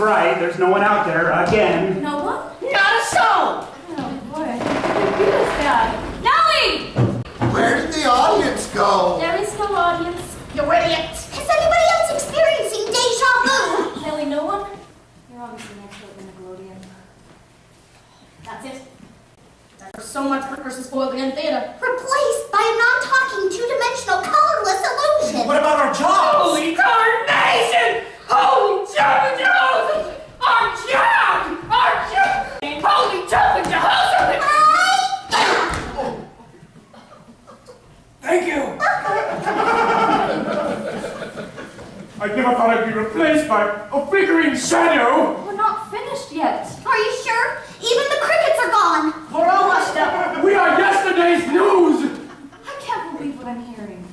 right. There's no one out there again. No one? Not a soul! Oh boy, I think you this guy. Nellie! Where did the audience go? There is no audience. You idiot! Is anybody else experiencing deja vu? Nellie, no one? You're obviously an expert in Nickelodeon. That's it. There's so much for spoiled in theater. Replaced by a non-talking, two-dimensional, colorless illusion. What about our jobs? Holy carnation! Holy jumping Jehoshaphat! Our job! Our job! Holy jumping Jehoshaphat! Thank you. I never thought I'd be replaced by a flickering shadow. We're not finished yet. Are you sure? Even the crickets are gone. We're all washed up. We are yesterday's news. I can't believe what I'm hearing.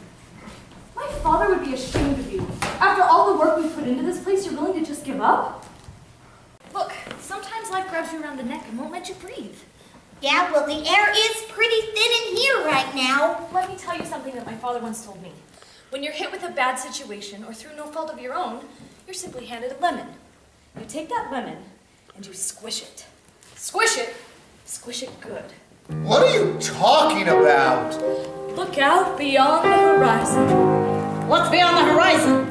My father would be ashamed of you. After all the work we've put into this place, you're willing to just give up? Look, sometimes life grabs you around the neck and won't let you breathe. Yeah, well, the air is pretty thin in here right now. Let me tell you something that my father once told me. When you're hit with a bad situation, or through no fault of your own, you're simply handed a lemon. You take that lemon, and you squish it. Squish it good. What are you talking about? Look out beyond the horizon. What's beyond the horizon?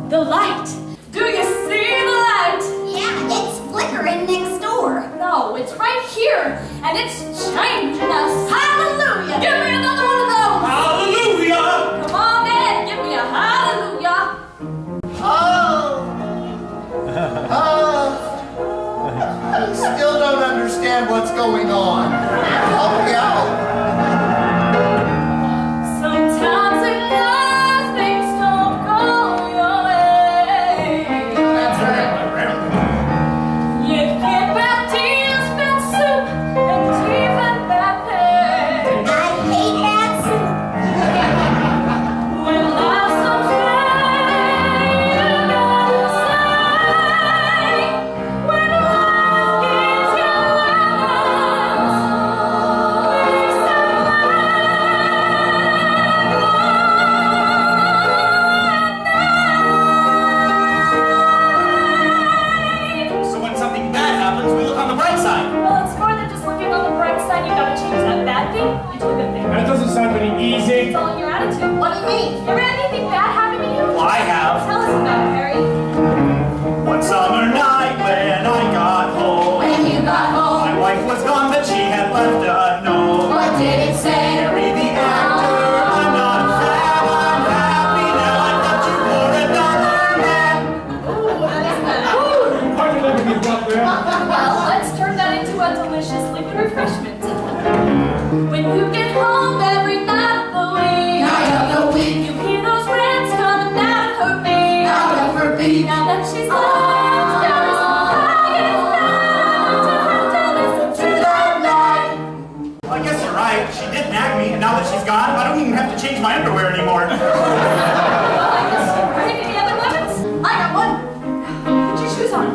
The light. Do you see the light? Yeah, it's flickering next door. No, it's right here, and it's changing us. Hallelujah! Give me another one of those. Hallelujah. Come on, Dad, give me a hallelujah. I still don't understand what's going on. Help me out. Sometimes in life things don't go your way. That's right. You get bad tears, bad soup, and even bad pain. I hate bad soup. When life's unfair, you gotta say. When life gives you lemons, please So when something bad happens, we look on the bright side. Well, it's more than just looking on the bright side. You gotta change that bad thing into a good thing. That doesn't sound very easy. It's all in your attitude. What do you mean? Ever had anything bad happen to you? Well, I have. Tell us about it, Harry. One summer night when I got home, When you got home, my wife was gone, but she had left a note. what did it say? Harry the actor, I'm not a fan, I'm happy now. I thought you were another man. Ooh, that isn't that. Why did I get up there? Well, let's turn that into a delicious liquid refreshment. When you get home every night of the week, Night of the week. you hear those rats coming out of her beak. Out of her beak. Now that she's left, there is I guess now to have to listen to that night. Well, I guess you're right. She did nag me, and now that she's gone, I don't even have to change my underwear anymore. Well, I guess you're right. Any other lemons? I got one. Put your shoes on.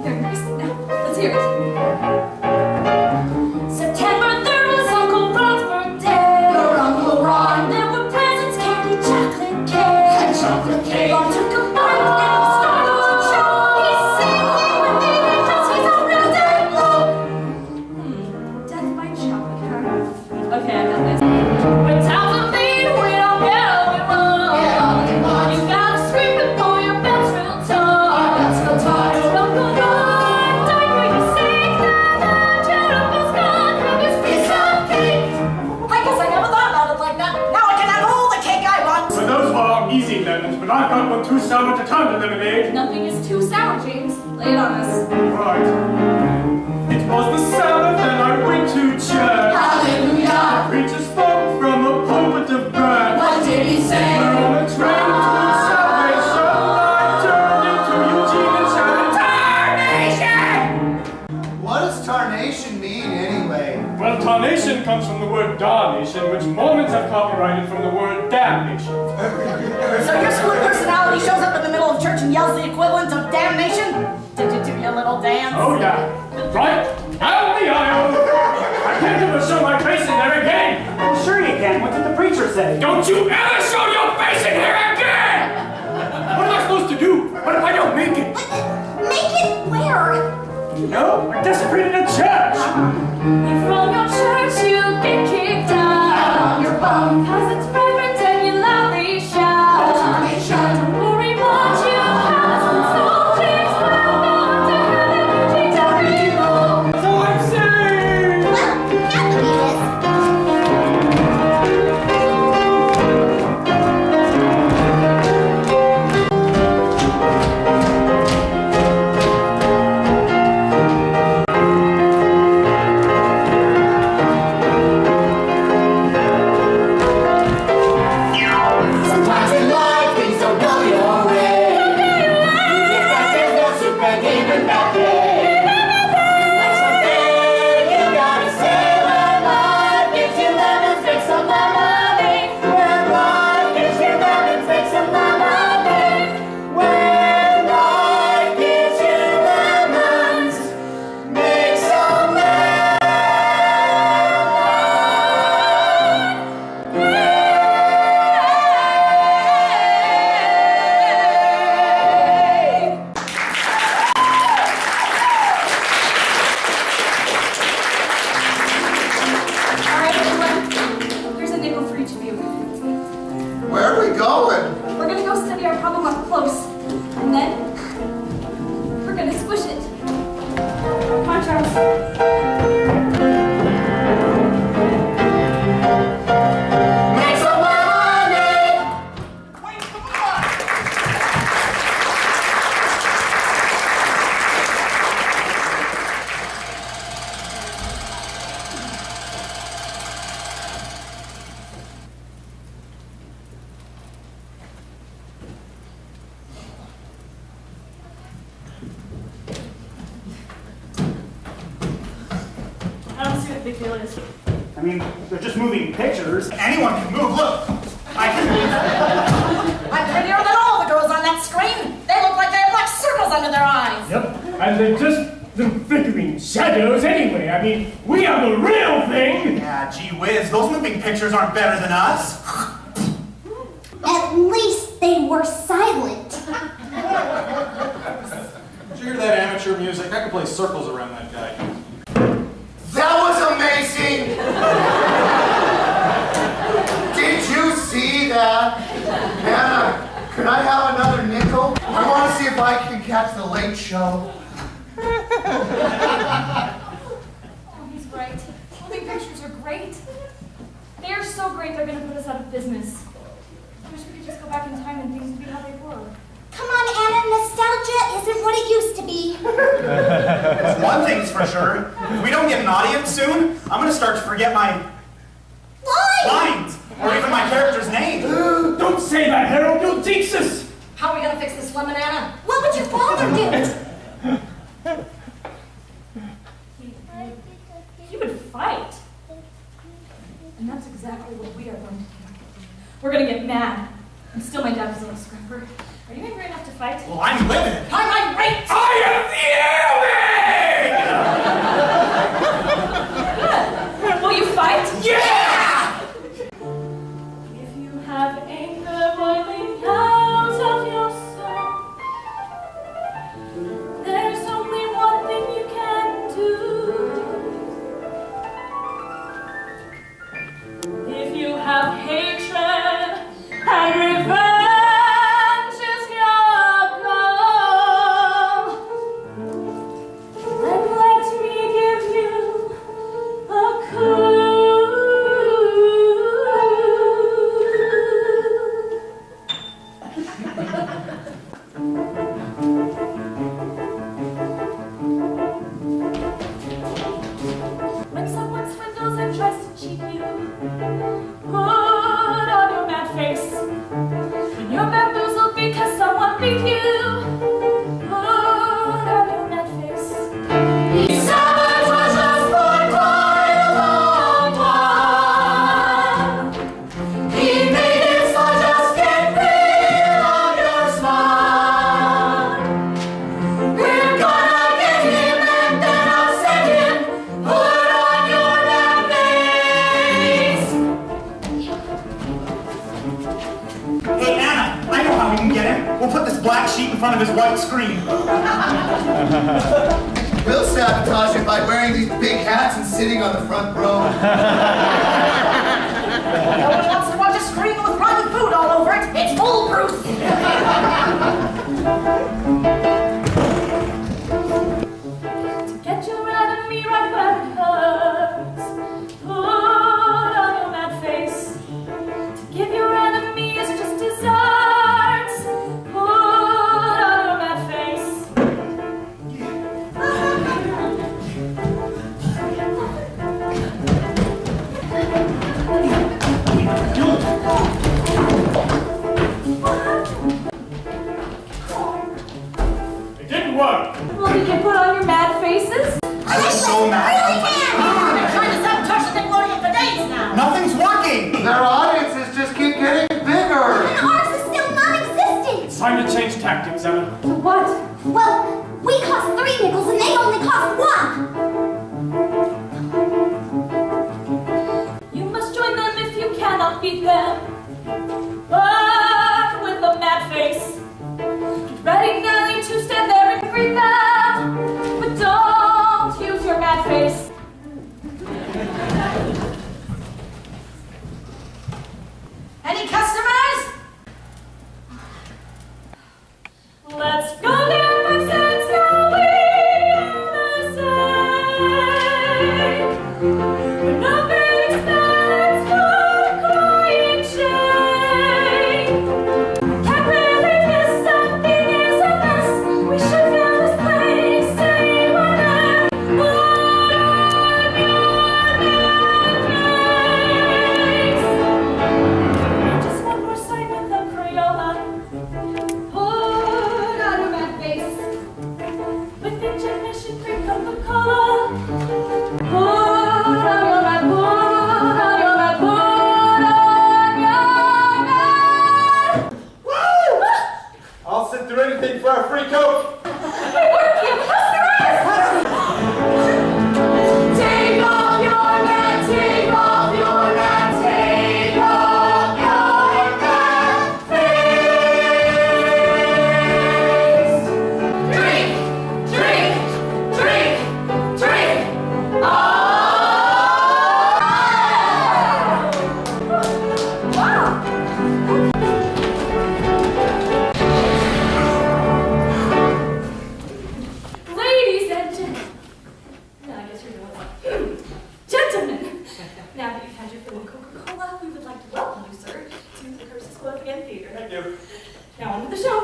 There, nice. Now, let's hear it. September, there was Uncle Ron's birthday. Your Uncle Ron. There were presents, candy, chocolate cake. And chocolate cake. Ron took a bite and he started to choke. He's singing with baby because he's a real dead bloke. Death by chocolate, huh? Okay, I got this. When times are mean, we don't get all we want. Get all we want. You gotta scream before your bells real tall. Our bells real tall. Uncle Ron, don't you sing that Juniper's gone, have his piece of cake. I guess I never thought about it like that. Now I can have all the cake I want. But those are easy lemons, but I've got one too sour to turn to lemonade. Nothing is too sour, James. Lay it on us. Right. It was the Sabbath and I went to church. Hallelujah. Preacher spoke from a pulpit of bird. What did he say? We're on a train to salvation. I turned into Eugene and shouted, "Tarnation!" What does tarnation mean anyway? Well, tarnation comes from the word darnation, which Mormons have copyrighted from the word damnation. So your split personality shows up in the middle of church and yells the equivalent of damnation? Did you do your little dance? Oh, yeah. Right down the aisle. I can't ever show my face in there again. Sure you can. What did the preacher say? Don't you ever show your face in here again! Where? No, we're desecrating a church. If from your church you get kicked out, you're bummed because it's reverend and you loudly shout. Don't worry what you have, so please welcome to heaven, change every evil. So I'm saying. Well, that would be this. Sometimes in life things don't go your way. You think that there's no superhuman back there. Like something you gotta say when life gives you lemons, make some lemonade. When life gives you lemons, make some lemonade. When life gives you lemons, make some lemonade. Alright, everyone. Here's a nickel for each of you. Where are we going? We're gonna go study our problem up close. And then we're gonna squish it. Come on, Charles. Make some lemonade. Wait, come on. I don't see what the big deal is. I mean, they're just moving pictures. Anyone can move. Look, I can move. I'm prettier than all the girls on that screen. They look like they have black circles under their eyes. Yep, and they're just the flickering shadows anyway. I mean, we are the real thing! Yeah, gee whiz, those moving pictures aren't better than us. At least they were silent. Did you hear that amateur music? I could play circles around that guy. That was amazing! Did you see that? Anna, could I have another nickel? I want to see if I can catch the late show. Oh, he's right. Moving pictures are great. They are so great they're going to put us out of business. I wish we could just go back in time and things would be how they were. Come on, Anna, nostalgia isn't what it used to be. One thing's for sure. If we don't get an audience soon, I'm gonna start to forget my Why? lines or even my character's name. Don't say that, Harold, you'll jinx us! How are we gonna fix this lemon, Anna? What would your father do? He would fight. And that's exactly what we are going to do. We're going to get mad and steal my dad's little scrapper. Are you angry enough to fight? Well, I'm livid. I'm irate! I am Good. Will you fight? fuming! Yeah! If you have anger boiling out of your soul, there's only one thing you can do. If you have hatred and revenge is your goal, how we can get him. We'll put this black sheet in front of his white screen. We'll sabotage it by wearing these big hats and sitting on the front row. No one wants to watch a screen with rotten food all over it. It's foolproof. Get your enemy right where it hurts. Put on your mad face. To give your enemy is just desserts. Put on your mad face. It didn't work. Well, did you put on your mad faces? I was so mad. They're trying to sabotage the thing loading for days now. Nothing's working. Their audiences just keep getting bigger. And ours is still non-existent. Time to change tactics, Emma. What? Well, we cost 3 nickels and they only cost 1. You must join them if you cannot beat them. But with a mad face. Get ready, Nellie, to stand there and greet them. But don't use your mad face. Any customers? Let's go down for sense, now we are the same. We're not big fans for crying shame. Can't really miss something is a mess. We should feel this place, say what I put on your mad face. Just one more sign with the Crayola. Put on your mad face. With injection cream Coca-Cola. Put on your mad, put on your mad, put on your mad. Woo! I'll sit through anything for a free Coke. Hey, what are you customers? Take off your mad, take off your mad, take off your mad face. Drink, drink, drink, drink. Wow. Ladies and gentlemen. No, I guess you're doing one. Gentlemen, now that you've had your fill of Coca-Cola, we would like to welcome you, sir, to the Curses Club and Theater. Thank you. Now on with the show.